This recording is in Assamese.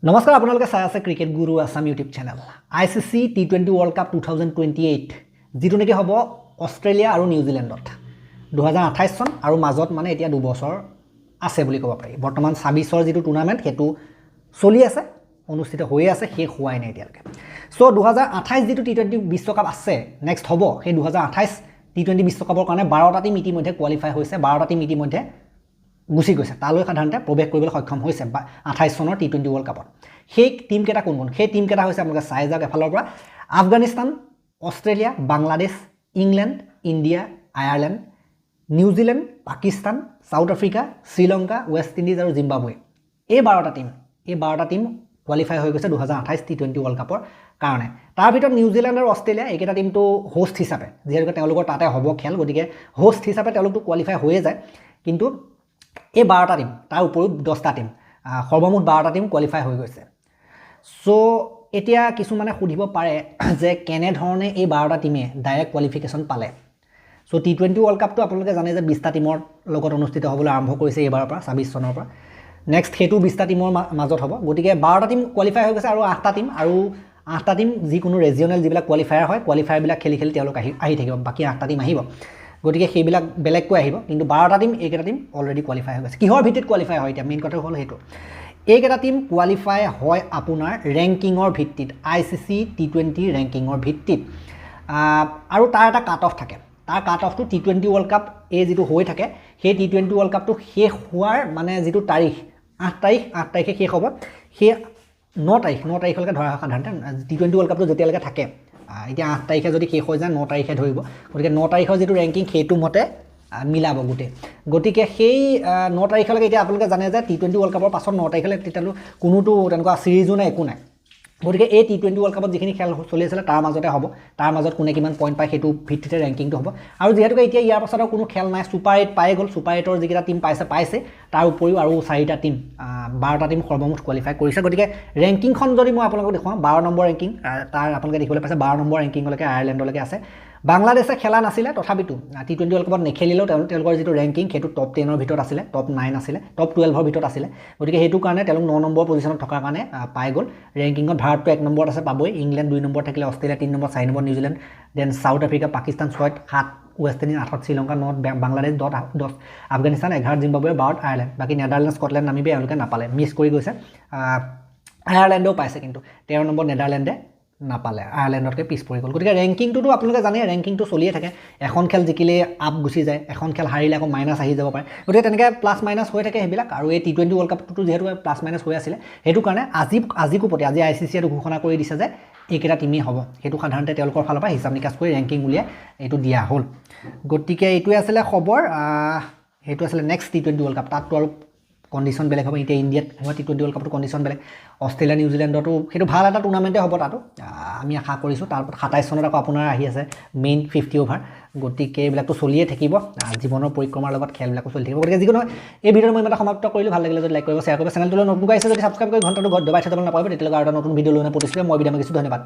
নমস্কাৰ আপোনালোকে চাই আছে ক্ৰিকেট গুৰু Assam YouTube channel ICC T20 world cup 2028 যিটো নেকি হ'ব অষ্ট্ৰেলিয়া আৰু নিউজিলেণ্ডত 2028 চন আৰু মাজত মানে এতিয়া 2 বছৰ আছে বুলি ক'ব পাৰি বৰ্তমান 26 যিটো টুৰ্নামেণ্ট হেতু চলি আছে অনুষ্ঠিত হৈ আছে শেষ হোৱাই নাই এতিয়ালৈকে সো 2028 যিটো T20 বিশ্বকাপ আছে নেক্সট হ'ব সেই 2028 T20 বিশ্বকাপৰ কাৰণে 12টা টিম ইতিমধ্যে কোৱালিফাই হৈছে 12টা টিম ইতিমধ্যে গুছি গৈছে তালৈ সাধাৰণতে প্ৰৱেশ কৰিবলৈ সক্ষম হৈছে 28 চনৰ T20 ৱৰ্ল্ড কাপত সেই টিম কেটা কোন কোন সেই টিম কেটা হৈছে আপোনালোকে চাই যাওক এফালৰ পৰা Afghanistan Australia Bangladesh England India Ireland New Zealand Pakistan South Africa Sri Lanka West Indies আৰু জিম্বাবৱে এই 12টা টিম কোৱালিফাই হৈ গৈছে 2028 T20 ৱৰ্ল্ড কাপৰ কাৰণে তাৰ ভিতৰত নিউজিলেণ্ড আৰু অষ্ট্ৰেলিয়া এইকেইটা টিমটো হোষ্ট হিচাপে যেহেতু তেওঁলোকৰ তাতে হ'ব খেল গতিকে হোষ্ট হিচাপে তেওঁলোকটো কোৱালিফাই হৈয়ে যায় কিন্তু এই 12টা টিম তাৰ উপৰিও 10টা টিম সৰ্বমুঠ 12টা টিম কোৱালিফাই হৈ গৈছে সো এতিয়া কিছুমানে সুধিব পাৰে যে কেনে ধৰণে এই 12টা টিমে ডাইৰেক্ট কোৱালিফিকেশ্যন পালে সো T20 ৱৰ্ল্ড কাপটো আপোনালোকে জানে যে 20টা টিমৰ লগত অনুষ্ঠিত হ'বলৈ আৰম্ভ কৰিছে এইবাৰৰ পৰা 26 চনৰ পৰা নেক্সট হেতু 20টা টিমৰ মাজত হ'ব গতিকে 12টা টিম কোৱালিফাই হৈ গৈছে আৰু 8টা টিম যিকোনো ৰিজিয়নেল যিবিলাক কোৱালিফায়াৰ হয় কোৱালিফায়াৰ বিলাক খেলি তেওঁলোক আহি থাকিব বাকি 8টা টিম আহিব গতিকে সেইবিলাক বেলেগকৈ আহিব কিন্তু 12টা টিম এইকেইটা টিম অলৰেডি কোৱালিফাই হৈ গৈছে কিহৰ ভিত্তিত কোৱালিফাই হয় এতিয়া মেইন কথা হ'ল হেতু এইকেইটা টিম কোৱালিফাই হয় আপোনাৰ ৰেংকিঙৰ ভিত্তিত ICC T20 ৰেংকিঙৰ ভিত্তিত আৰু তাৰ এটা কাট অফ থাকে তাৰ কাট অফটো T20 ৱৰ্ল্ড কাপ এই যেটো হৈ থাকে সেই T20 ৱৰ্ল্ড কাপটো শেষ হোৱাৰ মানে যেটো তাৰিখ 8 তাৰিখে শেষ হ'ব সেই 9 তাৰিখলৈকে ধৰা হয় সাধাৰণতে T20 ৱৰ্ল্ড কাপটো যেতিয়ালৈকে থাকে এতিয়া 8 তাৰিখে যদি শেষ হৈ যায় 9 তাৰিখে ধৰিব গতিকে 9 তাৰিখৰ যেটো ৰেংকিং সেইটো মতে মিলাব গতিকে সেই 9 তাৰিখলৈকে এতিয়া আপোনালোকে জানে যে T20 ৱৰ্ল্ড কাপৰ পাছত 9 তাৰিখলৈ তেতিয়ালৈ কোনোটো তেনেকুৱা সিৰিজো নাই একো নাই গতিকে এই T20 ৱৰ্ল্ড কাপত যিখিনি খেল চলি আছিল তাৰ মাজতে হ'ব তাৰ মাজত কোনে কিমান পইণ্ট পায় সেইটো ভিত্তিতে ৰেংকিংটো হ'ব আৰু যেহেতু এতিয়া ইয়াৰ পাছত কোনো খেল নাই সুপাৰ 8 পাই গ'ল সুপাৰ 8ৰ যিকেইটা টিম পাইছে তাৰ উপৰিও আৰু 4টা টিম 12টা টিম সৰ্বমুঠ কোৱালিফাই কৰিছে গতিকে ৰেংকিংখন যদি মই আপোনালোকক দেখুৱাম 12 নম্বৰ ৰেংকিং তাৰ আপোনালোকে দেখিবলৈ পাইছে 12 নম্বৰ ৰেংকিংলৈকে আয়াৰলেণ্ডলৈকে আছে বাংলাদেশে খেলা নাছিলে তথাপিতো T20 ৱৰ্ল্ড কাপত নেখেলিলেও তেওঁলোকৰ যিটো ৰেংকিং সেইটো টপ 10ৰ ভিতৰত আছিলে টপ 9 আছিলে টপ 12ৰ ভিতৰত আছিলে গতিকে সেইটো কাৰণে তেওঁলোক 9 নম্বৰ পজিচনত থকাৰ কাৰণে পাই গ'ল ৰেংকিংত ভাৰতটো 1 নম্বৰত আছে পাবই ইংলেণ্ড 2 নম্বৰ থাকিলে Australia 3 number 4 number New Zealand then South Africa Pakistan 6 7 West Indies 8 Sri Lanka 9 Bangladesh 10 Afghanistan 11 Zimbabwe 12 Ireland বাকি নেদাৰলেণ্ড স্কটলেণ্ড নামিবিয়া এওঁলোকে নাপালে মিছ কৰি গৈছে আয়াৰলেণ্ডেও পাইছে কিন্তু 13 নম্বৰ নেদাৰলেণ্ডে নাপালে আয়াৰলেণ্ডতকৈ পিছ পৰি গ'ল গতিকে ৰেংকিংটো আপোনালোকে জানে ৰেংকিংটো চলিয়ে থাকে এখন খেল জিকিলে আপ গুচি যায় এখন খেল হাৰিলে আকৌ মাইনাছ আহি যাব পাৰে গতিকে তেনেকৈ প্লাছ মাইনাছ হৈ থাকে সেইবিলাক আৰু এই T20 ৱৰ্ল্ড কাপটো যেহেতু প্লাছ মাইনাছ হৈ আছিলে সেইটো কাৰণে আজি ICC এটো ঘোষণা কৰি দিছে যে এইকেইটা টিমেই হ'ব সেইটো সাধাৰণতে তেওঁলোকৰ ফালৰ পৰা হিচাপ নিকাচ কৰি ৰেংকিং উলিয়াই এইটো দিয়া হ'ল গতিকে এইটোৱে আছিলে খবৰ সেইটো আছিলে নেক্সট T20 ৱৰ্ল্ড কাপ তাততো আৰু কণ্ডিশ্যন বেলেগ হ'ব এতিয়া ইণ্ডিয়াত হোৱা T20 ৱৰ্ল্ড কাপটো কণ্ডিশ্যন বেলেগ অষ্ট্ৰেলিয়া নিউজিলেণ্ডতো সেইটো ভাল এটা টুৰ্নামেণ্টে হ'ব তাতো আমি আশা কৰিছোঁ তাৰপৰা 27 চনত আকৌ আপোনাৰ আহি আছে মেইন 50 অভাৰ গতিকে এইবিলাকতো চলিয়ে থাকিব জীৱনৰ পৰিক্ৰমাৰ লগত খেলবিলাকো চলি থাকিব গতিকে যিকোনো এই ভিডিঅ'টো মই ইমান সমাপ্ত কৰিলোঁ ভাল লাগিলে যদি লাইক কৰিব শ্বেয়াৰ কৰিব চেনেলটোলৈ নতুন আহিছে যদি ছাবস্ক্ৰাইব কৰি ঘণ্টাটো ঘৰত দবাই থৈ যাব নাপাব তেতিয়ালৈকে আৰু এটা নতুন ভিডিঅ' লৈ প্ৰতিশ্ৰুতি মই বিদায় মাগিছোঁ ধন্যবাদ